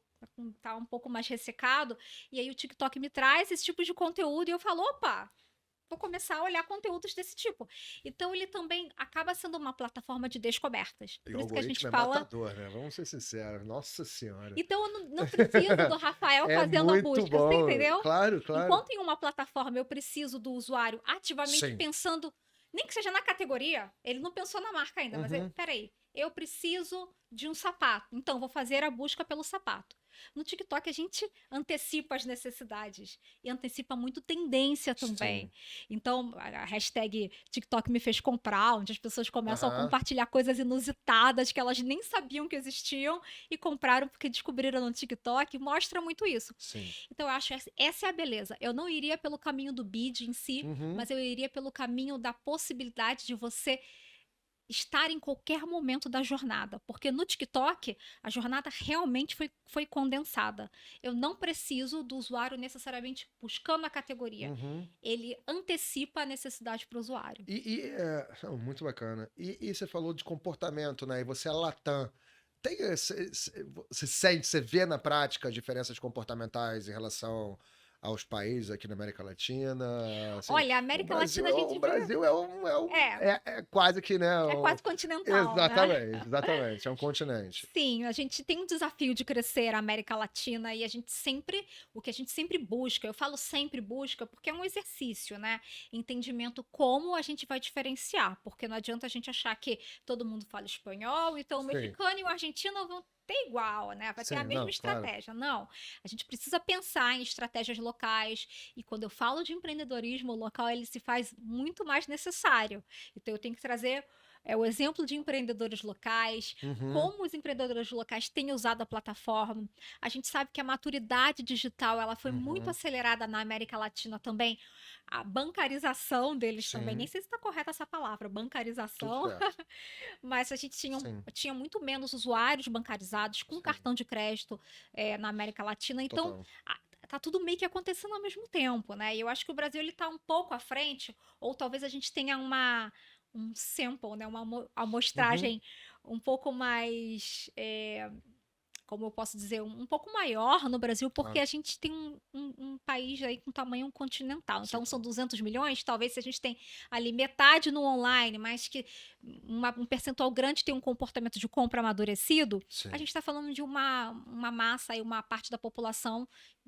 tá um pouco mais ressecado, e aí o TikTok me traz esse tipo de conteúdo e eu falo: "Opa, vou começar a olhar conteúdos desse tipo". Então ele também acaba sendo uma plataforma de descobertas. E Por o isso que a gente algoritmo é fala matador, né? Vamos ser sinceros. Nossa Senhora. então eu não preciso do Rafael É fazendo a muito busca, você bom. entendeu? Claro, claro. Enquanto em uma plataforma eu preciso do usuário ativamente Sim. pensando, nem que seja na categoria, ele não pensou na marca ainda, mas Uhum. peraí, eu preciso de um sapato, então vou fazer a busca pelo sapato. No TikTok a gente antecipa as necessidades e antecipa muito tendência também. Sim. Então a hashtag TikTok me fez comprar, onde as pessoas começam a Aham. compartilhar coisas inusitadas que elas nem sabiam que existiam e compraram porque descobriram no TikTok, mostra muito isso. Sim. Então eu acho essa é a beleza. Eu não iria pelo caminho do bid em si, Uhum. mas eu iria pelo caminho da possibilidade de você estar em qualquer momento da jornada, porque no TikTok a jornada realmente foi condensada. Eu não preciso do usuário necessariamente buscando a categoria. Uhum. Ele antecipa a necessidade para o usuário. Muito bacana. E você falou de comportamento, né? E você é Latam. Você sente, você vê na prática diferenças comportamentais em relação aos países aqui na América Latina? Assim, Olha, a América Latina a O gente vê. Brasil É, é quase que, né? é quase continental, né? Exatamente, exatamente. É um continente. Sim, a gente tem um desafio de crescer a América Latina e o que a gente sempre busca, eu falo sempre busca porque é um exercício, né? Entendimento como a gente vai diferenciar, porque não adianta a gente achar que todo mundo fala espanhol, então o Sim, mexicano e o argentino vão ter igual, né? Vai ter a sim, mesma não, claro. estratégia. Não, a gente precisa pensar em estratégias locais e quando eu falo de empreendedorismo local, ele se faz muito mais necessário. Então eu tenho que trazer o exemplo de empreendedores locais, Uhum, como os empreendedores locais têm usado a plataforma. A gente sabe que a maturidade digital ela foi muito uhum. acelerada na América Latina também. A bancarização deles também, nem Sim, sei se está correta essa palavra, tudo bancarização, certo. mas a gente Sim, tinha muito menos usuários bancarizados com sim, cartão de crédito na América Latina. Então, total. tá tudo meio que acontecendo ao mesmo tempo, né? E eu acho que o Brasil ele tá um pouco à frente, ou talvez a gente tenha um sample, né? Uma Uhum, amostragem um pouco mais, como eu posso dizer, um pouco maior no Brasil, porque claro. a gente tem um país aí com tamanho continental. Sim, Então, são 200 milhões, talvez se a gente tem ali metade no online, mas que um percentual grande tem um comportamento de compra amadurecido, a sim. gente está falando de uma massa e uma parte da população,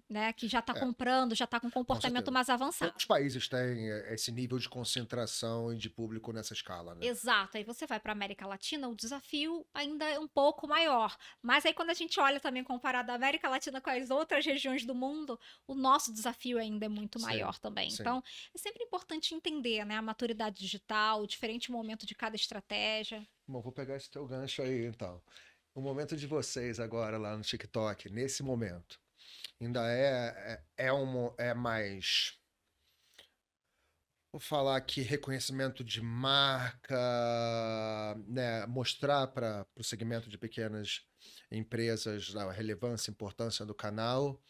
né, que já está É, comprando, já está com um com comportamento certeza. mais avançado. Poucos países têm esse nível de concentração e de público nessa escala, né? Exato, aí você vai para a América Latina, o desafio ainda é um pouco maior. Mas aí quando a gente olha também comparado a América Latina com as outras regiões do mundo, o nosso desafio ainda é muito Sim, maior também. sim. Então, é sempre importante entender, né, a maturidade digital, o diferente momento de cada estratégia. Bom, vou pegar esse teu gancho aí, então. O momento de vocês agora lá no TikTok, nesse momento, ainda é mais, vou falar aqui, reconhecimento de marca, né? Mostrar para o segmento de pequenas empresas a relevância e importância do canal.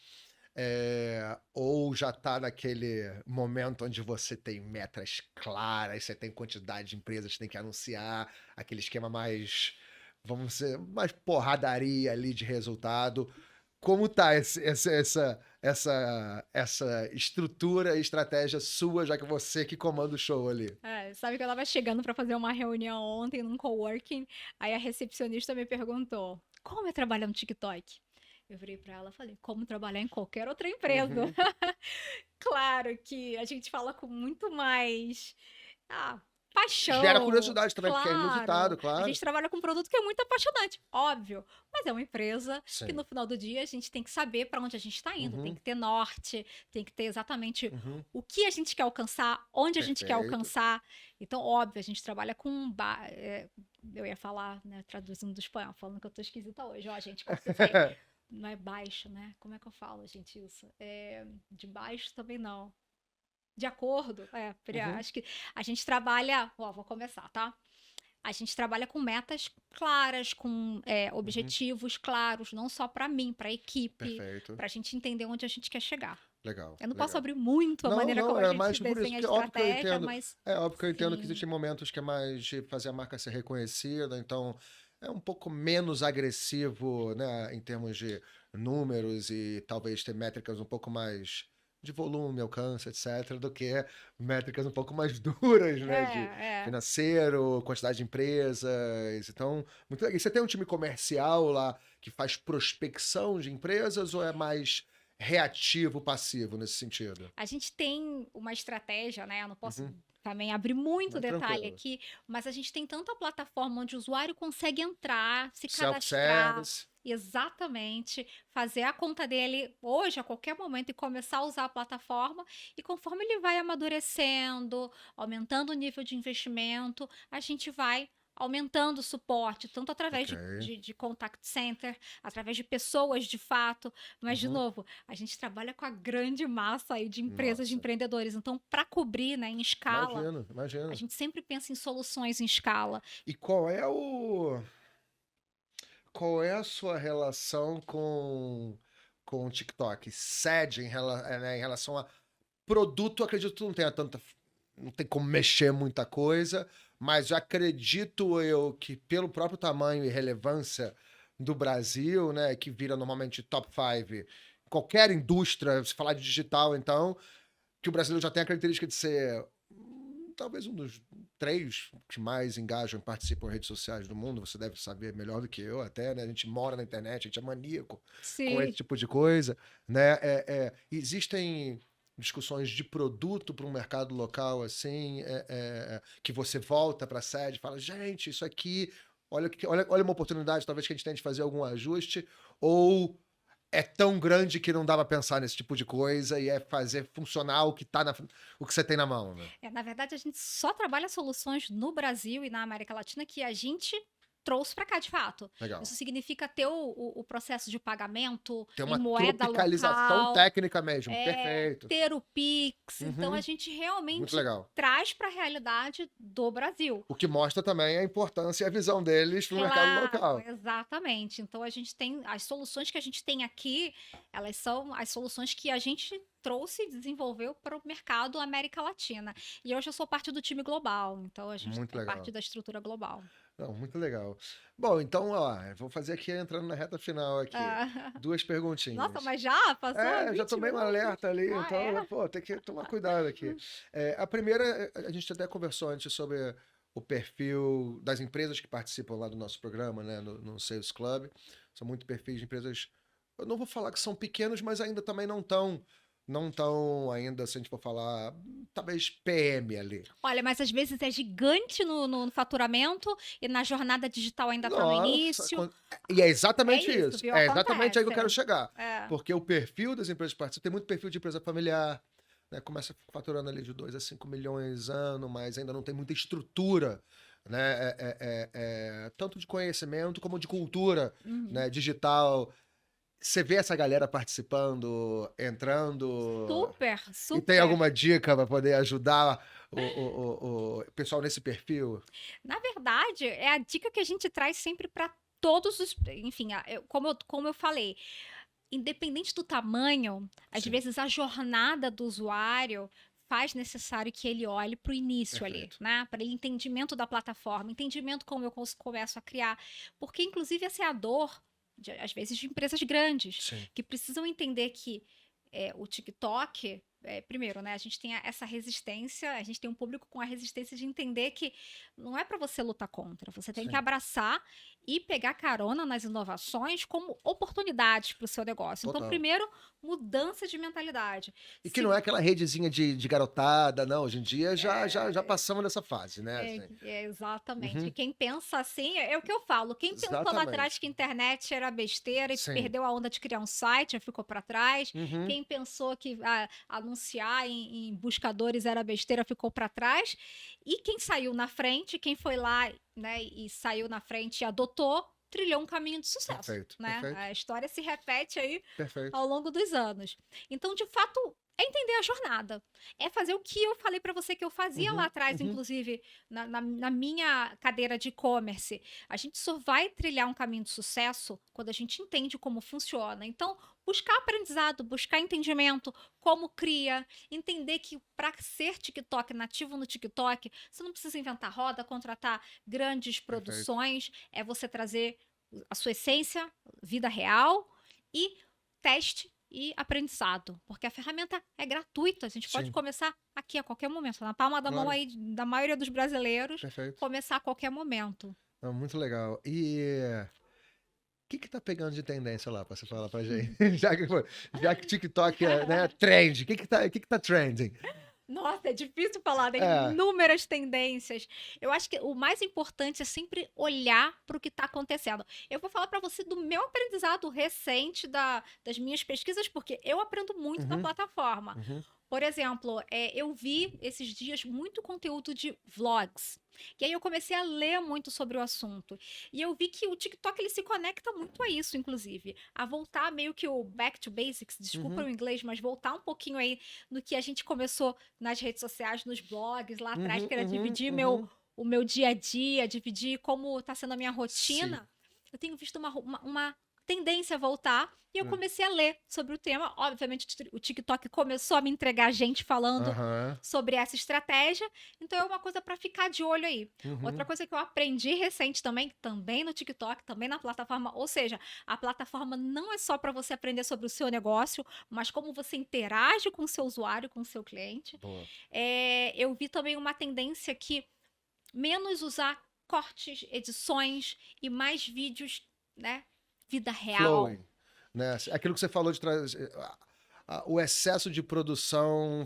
Ou já está naquele momento onde você tem metas claras, você tem quantidade de empresas que tem que anunciar, aquele esquema mais, vamos dizer, mais porradaria ali de resultado. Como tá essa estrutura e estratégia sua, já que você que comanda o show ali? Sabe que eu tava chegando para fazer uma reunião ontem num coworking, aí a recepcionista me perguntou: "Como é trabalhar no TikTok?" Eu virei para ela e falei: "Como trabalhar em qualquer outra empresa." Uhum. Claro que a gente fala com muito mais, ah, Gera paixão, curiosidade também, porque é claro. inusitado, A claro. gente trabalha com um produto que é muito apaixonante, óbvio, mas é uma empresa que Sim. no final do dia a gente tem que saber para onde a gente está indo, tem Uhum, que ter norte, tem que ter exatamente uhum. o que a gente quer alcançar, onde a gente quer Perfeito. alcançar. Então, óbvio, a gente trabalha com eu ia falar, né, traduzindo do espanhol, falando que eu tô esquisita hoje. Ó, gente, corta isso aí. Não é baixo, né? Como é que eu falo, gente, isso? De baixo também não. De acordo, Uhum, acho que a gente trabalha. Ó, vou começar, tá? A gente trabalha com metas claras, com uhum. objetivos claros, não só para mim, para a equipe, Perfeito. para a gente entender onde a gente quer chegar. Legal, Eu não posso legal. abrir muito a Não, maneira não, como a é gente mais por isso, desenha a porque é óbvio que eu estratégia, entendo. mas É óbvio que eu entendo que sim, existem momentos que é mais de fazer a marca ser reconhecida, então é um pouco menos agressivo, né, em termos de números e talvez ter métricas um pouco mais de volume, alcance, etc., do que métricas um pouco mais duras, né, de É. financeiro, quantidade de empresas. Então, muito legal. E você tem um time comercial lá que faz prospecção de empresas ou é mais reativo, passivo nesse sentido? A gente tem uma estratégia, né? Eu não posso Uhum. também abrir muito Não, detalhe tranquilo. aqui, mas a gente tem tanta plataforma onde o usuário consegue entrar, se cadastrar. Self-service. Exatamente, fazer a conta dele hoje, a qualquer momento, e começar a usar a plataforma. E conforme ele vai amadurecendo, aumentando o nível de investimento, a gente vai aumentando o suporte, tanto através Ok. de contact center, através de pessoas de fato. Mas, de Uhum. novo, a gente trabalha com a grande massa aí de empresas, de Nossa. empreendedores. Então, para cobrir, né, em escala, Imagino, a imagino. gente sempre pensa em soluções em escala. E qual é a sua relação com o TikTok? Cede né, em relação a produto, acredito que não tenha tanta, não tem como mexer muita coisa, mas acredito eu que pelo próprio tamanho e relevância do Brasil, né, que vira normalmente top 5, qualquer indústria, se falar de digital, então, que o brasileiro já tem a característica de ser talvez um dos 3 que mais engajam e participam em redes sociais do mundo. Você deve saber melhor do que eu até, né? A gente mora na internet, a gente é maníaco com esse Sim. tipo de coisa, né? Existem discussões de produto para um mercado local, assim, que você volta para a sede e fala, gente, isso aqui, olha uma oportunidade, talvez que a gente tente fazer algum ajuste, ou é tão grande que não dá pra pensar nesse tipo de coisa e é fazer funcionar o que você tem na mão, né? Na verdade, a gente só trabalha soluções no Brasil e na América Latina que a gente trouxe para cá de fato. Legal. Isso significa ter o processo de pagamento Tem em uma moeda tropicalização local, técnica mesmo, perfeito. ter o Pix. Então, a Uhum, gente muito realmente legal. traz para a realidade do Brasil. O que mostra também a importância e a visão deles pro mercado Claro, local. exatamente. Então a gente tem as soluções que a gente tem aqui, elas são as soluções que a gente trouxe e desenvolveu para o mercado América Latina. E hoje eu sou parte do time global, então a gente Muito é parte legal. da estrutura global. Não, muito legal. Bom, então, ó, eu vou fazer aqui entrando na reta final aqui. Ah, 2 nossa, perguntinhas. mas já passou Já 20 tomei um minutos? alerta ali, Ah, então, é? pô, tem que tomar cuidado aqui. A primeira, a gente até conversou antes sobre o perfil das empresas que participam lá do nosso programa, né, no Sales Club. São muito perfis de empresas, eu não vou falar que são pequenos, mas ainda também não tão ainda, se a gente for falar, talvez PM ali. Olha, mas às vezes é gigante no faturamento e na jornada digital ainda está no Nossa, início. e é É exatamente isso, isso. viu? É exatamente aí que eu quero Acontece. chegar. É. Porque o perfil das empresas que participam tem muito perfil de empresa familiar, né? Começa faturando ali de 2 a 5 milhões ano, mas ainda não tem muita estrutura, né? Tanto de conhecimento como de cultura, Uhum. né? Digital. Você vê essa galera participando, entrando, Super, e tem super. alguma dica para poder ajudar o pessoal nesse perfil? Na verdade, é a dica que a gente traz sempre para todos os, enfim, como eu falei, independente do tamanho, às Sim, vezes a jornada do usuário faz necessário que ele olhe para o início ali, perfeito. né? Para ele entendimento da plataforma, entendimento como eu começo a criar, porque inclusive essa é a dor às vezes de empresas grandes Sim, que precisam entender que o TikTok, primeiro, né, a gente tem essa resistência, a gente tem um público com a resistência de entender que não é para você lutar contra, você tem que sim, abraçar e pegar carona nas inovações como oportunidades para o seu negócio. Então, total. primeiro, mudança de mentalidade. E que não é Se, aquela redezinha de garotada, não. Hoje em dia já passamos dessa fase, né? Assim. exatamente. E Uhum, quem pensa assim, é o que eu falo. Quem pensou lá atrás exatamente. que a internet era besteira e Sim. perdeu a onda de criar um site, já ficou para trás. Uhum, Quem pensou que anunciar em buscadores era besteira, ficou para trás. E quem saiu na frente, quem foi lá, né, e saiu na frente e adotou, trilhou um caminho de sucesso, perfeito, né? perfeito, A história se repete aí perfeito. ao longo dos anos. Então, de fato, É entender a jornada. É fazer o que eu falei para você que eu fazia lá Uhum, atrás, uhum. inclusive na minha cadeira de e-commerce. A gente só vai trilhar um caminho de sucesso quando a gente entende como funciona. Então, buscar aprendizado, buscar entendimento, como cria, entender que para ser TikTok nativo no TikTok, você não precisa inventar roda, contratar grandes Perfeito. produções, é você trazer a sua essência, vida real e teste e aprendizado, porque a ferramenta é gratuita, a gente pode Sim, começar aqui a qualquer momento, na palma da mão claro. aí da maioria dos brasileiros, Perfeito. começar a qualquer momento. Não, muito legal. E o que tá pegando de tendência lá pra você falar pra gente? Já que TikTok é, né, trend, o que que tá trending? Nossa, é difícil falar, tem É. inúmeras tendências. Eu acho que o mais importante é sempre olhar para o que está acontecendo. Eu vou falar para você do meu aprendizado recente das minhas pesquisas, porque eu aprendo muito na Uhum, plataforma. uhum, Por exemplo, eu vi esses dias muito conteúdo de vlogs. E aí eu comecei a ler muito sobre o assunto. E eu vi que o TikTok ele se conecta muito a isso, inclusive. A voltar meio que o back to basics, desculpa uhum, o inglês, mas voltar um pouquinho aí no que a gente começou nas redes sociais, nos blogs lá atrás, uhum, que era uhum, dividir uhum. o meu dia a dia, dividir como está sendo a minha Sim. rotina. Eu tenho visto uma tendência a voltar. E eu Hum. comecei a ler sobre o tema. Obviamente, o TikTok começou a me entregar gente falando Aham. sobre essa estratégia. Então, é uma coisa para ficar de olho aí. Outra Uhum. coisa que eu aprendi recente também no TikTok, também na plataforma. Ou seja, a plataforma não é só para você aprender sobre o seu negócio, mas como você interage com o seu usuário, com o seu cliente. Boa. Eu vi também uma tendência que menos usar cortes, edições e mais vídeos, né? Vida real. Flowing, né? Aquilo que você falou de trazer. O excesso de produção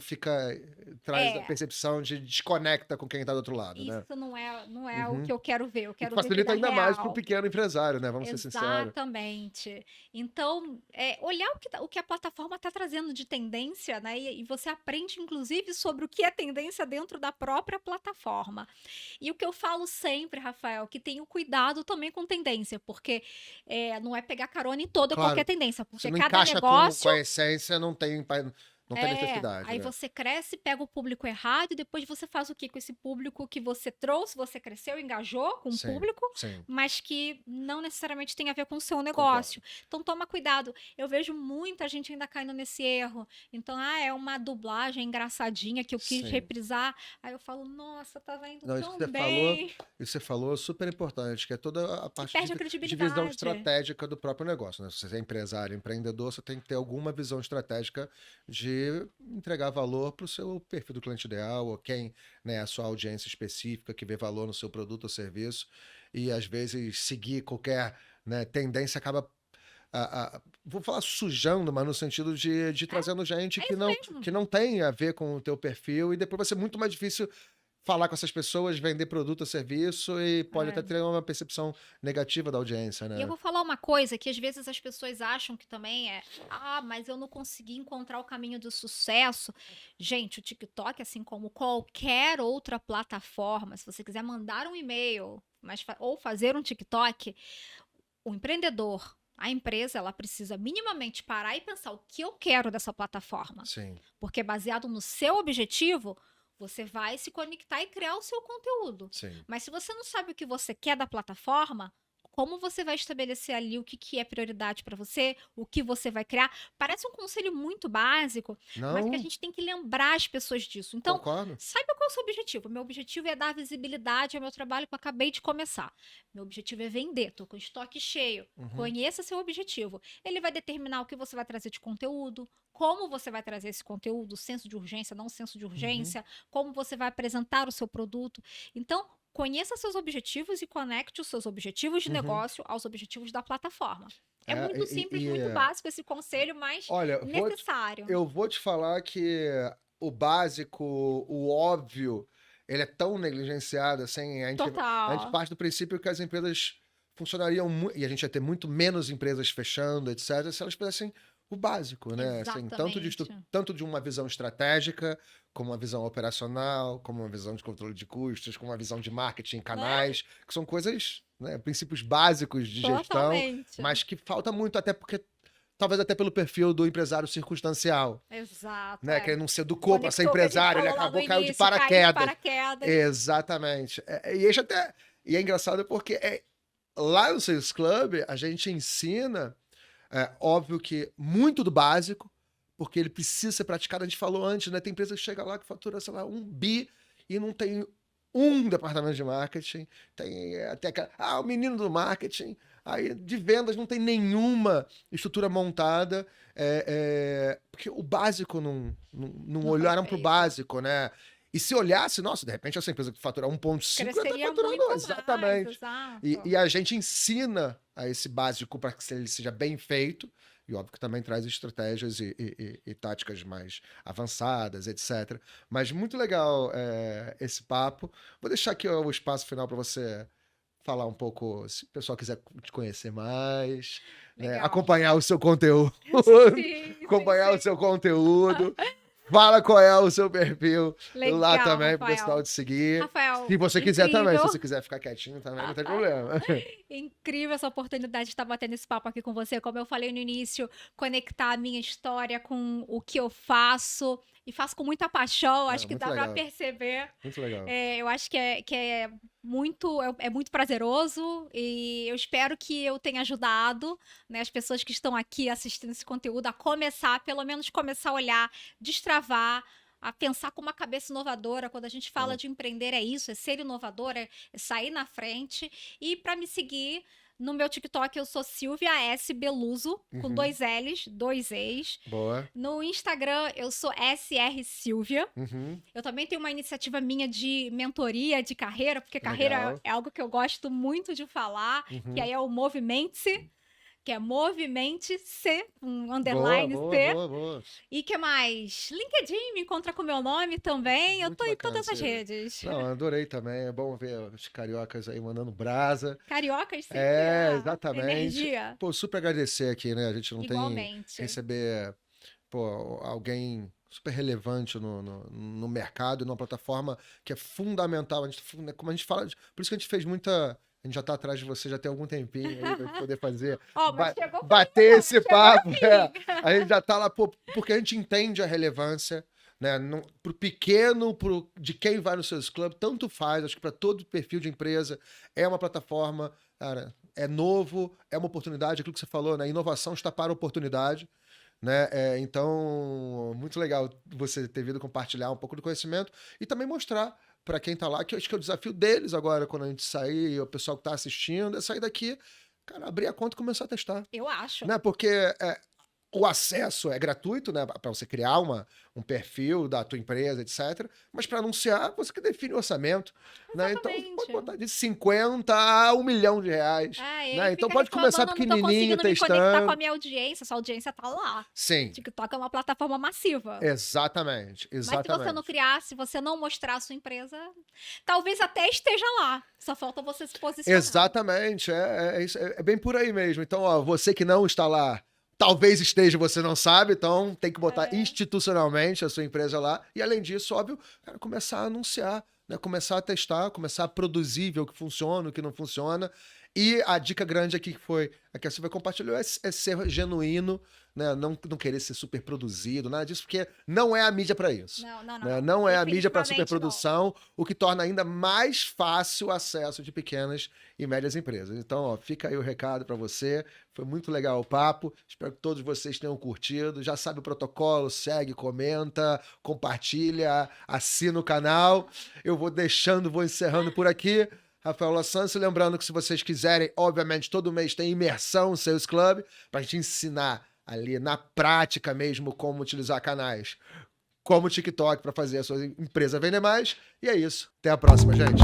traz a É, percepção de desconecta com quem está do outro lado, né? isso não é o Uhum. que eu quero ver. Eu E que quero ver vida facilita ainda mais para o real. pequeno empresário, né? Vamos ser sinceros. Exatamente. Então, olhar o que a plataforma está trazendo de tendência, né? E você aprende, inclusive, sobre o que é tendência dentro da própria plataforma. E o que eu falo sempre, Rafael, que tenho cuidado também com tendência, porque não é pegar carona em toda e qualquer Claro, tendência, se porque não cada encaixa com negócio. a essência, não tem necessidade, Aí né? você cresce, pega o público errado e depois você faz o quê com esse público que você trouxe, você cresceu, engajou com o Sim, público, sim, mas que não necessariamente tem a ver com o seu concordo. negócio. Então toma cuidado. Eu vejo muita gente ainda caindo nesse erro. Então, é uma dublagem engraçadinha que eu quis Sim. reprisar. Aí eu falo, nossa, tava indo Não, tão bem. isso que você falou é super importante, que é toda a E parte perde a de visão credibilidade. estratégica do próprio negócio, né? Se você é empresário, empreendedor, você tem que ter alguma visão estratégica de entregar valor para o seu perfil do cliente ideal, ou quem, né, a sua audiência específica que vê valor no seu produto ou serviço, e às vezes seguir qualquer, né, tendência acaba vou falar sujando, mas no sentido de trazendo gente É isso mesmo. que não tem a ver com o teu perfil, e depois vai ser muito mais difícil falar com essas pessoas, vender produto ou serviço, e pode até É. ter uma percepção negativa da audiência, E eu né? vou falar uma coisa que às vezes as pessoas acham que também mas eu não consegui encontrar o caminho do sucesso. Gente, o TikTok, assim como qualquer outra plataforma, se você quiser mandar um e-mail, ou fazer um TikTok, o empreendedor, a empresa, ela precisa minimamente parar e pensar o que eu quero dessa plataforma. Sim, Porque baseado no seu objetivo, você vai se conectar e criar o seu conteúdo. sim. Mas se você não sabe o que você quer da plataforma, como você vai estabelecer ali o que é prioridade para você, o que você vai criar? Parece um conselho muito básico, mas que a Não, gente tem que lembrar as pessoas disso. Então, concordo. saiba qual é o seu objetivo. Meu objetivo é dar visibilidade ao meu trabalho que eu acabei de começar. Meu objetivo é vender, estou com estoque cheio. Uhum, Conheça seu objetivo. Ele vai determinar o que você vai trazer de conteúdo, como você vai trazer esse conteúdo, senso de urgência, não senso de uhum, urgência, como você vai apresentar o seu produto. Então, conheça seus objetivos e conecte os seus objetivos de uhum. negócio aos objetivos da plataforma. É É, muito simples, muito básico esse conselho, mas olha, necessário. eu vou te falar que o básico, o óbvio, ele é tão negligenciado, assim, a gente Total. parte do princípio que as empresas funcionariam muito, e a gente ia ter muito menos empresas fechando, etc., se elas fizessem o básico, né? Assim, Exatamente. tanto de uma visão estratégica, como uma visão operacional, como uma visão de controle de custos, como uma visão de marketing, Né? canais, que são coisas, né, princípios básicos de gestão, Totalmente. mas que falta muito, até porque talvez até pelo perfil do empresário circunstancial, Exato, né? é. Que ele não se educou para ser Conectou o que a gente empresário, ele falou lá no acabou, caiu de início, caiu de paraquedas. paraquedas. Exatamente. E isso até, e é engraçado porque lá no Sales Club a gente ensina, óbvio que muito do básico, porque ele precisa ser praticado. A gente falou antes, né? Tem empresa que chega lá que fatura, sei lá, 1 bi e não tem um departamento de marketing. Tem até o menino do marketing. Aí de vendas não tem nenhuma estrutura montada. Porque o básico não olharam para o básico, né? E se olhasse, nossa, de repente essa empresa que fatura 1,5 já está faturando. Exatamente. Exato. E a gente ensina a esse básico para que ele seja bem feito. E óbvio que também traz estratégias e táticas mais avançadas, etc. Mas muito legal esse papo. Vou deixar aqui o espaço final para você falar um pouco, se o pessoal quiser te conhecer mais, né? Acompanhar o seu conteúdo. Acompanhar o seu conteúdo. Fala qual é o seu perfil legal, lá também, Rafael. pro pessoal te seguir. Rafael, se você quiser incrível. também, se você quiser ficar quietinho também, não tem problema. Incrível essa oportunidade de estar batendo esse papo aqui com você. Como eu falei no início, conectar a minha história com o que eu faço. E faço com muita paixão, acho que dá para perceber. Muito legal. Eu acho que é muito prazeroso e eu espero que eu tenha ajudado, né, as pessoas que estão aqui assistindo esse conteúdo a começar, pelo menos começar a olhar, destravar, a pensar com uma cabeça inovadora. Quando a gente fala de empreender, é isso, é ser inovador, é sair na frente. E para me seguir no meu TikTok, eu sou Silvia S. Beluso, com 2 L's, 2 E's. Boa. No Instagram, eu sou SR Silvia. Eu também tenho uma iniciativa minha de mentoria de carreira, porque carreira é algo que eu gosto muito de falar, que aí é o Movimente-se, que é Movimente-se, underline C. Boa. E que mais? LinkedIn, me encontra com o meu nome também. Muito eu tô em bacana, todas as redes. Não, adorei também. É bom ver os cariocas aí mandando brasa. Cariocas sempre. Exatamente. Energia. Pô, super agradecer aqui, né? A gente não Igualmente. tem receber alguém super relevante no mercado, numa plataforma que é fundamental. Como a gente fala, por isso que a gente fez muita. A gente já tá atrás de você, já tem algum tempinho aí pra poder fazer. Bater esse papo. A gente já tá lá, porque a gente entende a relevância, né? Pro pequeno, de quem vai no Sales Club, tanto faz. Acho que para todo perfil de empresa é uma plataforma, cara, é novo, é uma oportunidade, aquilo que você falou, né? Inovação está para a oportunidade. Né? Então, muito legal você ter vindo compartilhar um pouco do conhecimento e também mostrar para quem tá lá, que eu acho que é o desafio deles agora, quando a gente sair, o pessoal que tá assistindo, é sair daqui, cara, abrir a conta e começar a testar. Eu acho. Né? Porque o acesso é gratuito, né? Para você criar um perfil da tua empresa, etc. Mas para anunciar, você que define o orçamento. Né? Então, você pode botar de 50 a R$1 milhão. Né? Então, pode começar pequenininho, testando. Me conectar com a minha audiência, sua audiência tá lá. Sim. TikTok é uma plataforma massiva. Exatamente. Mas se você não criar, se você não mostrar a sua empresa, talvez até esteja lá. Só falta você se posicionar. Exatamente. É bem por aí mesmo. Então, ó, você que não está lá, talvez esteja, você não sabe, então tem que botar institucionalmente a sua empresa lá. E além disso, óbvio, cara, começar a anunciar, né? Começar a testar, começar a produzir, ver o que funciona, o que não funciona. E a dica grande aqui que a Silvia compartilhou é ser genuíno, né? Não querer ser super produzido, nada disso, porque não é a mídia para isso. Não. Né? Não é a mídia para superprodução, o que torna ainda mais fácil o acesso de pequenas e médias empresas. Então, ó, fica aí o recado para você. Foi muito legal o papo. Espero que todos vocês tenham curtido. Já sabe o protocolo, segue, comenta, compartilha, assina o canal. Eu vou encerrando por aqui. Rafael Lassanse, lembrando que se vocês quiserem, obviamente, todo mês tem imersão Sales Club, para a gente ensinar ali na prática mesmo como utilizar canais como o TikTok para fazer a sua empresa vender mais. E é isso. Até a próxima, gente.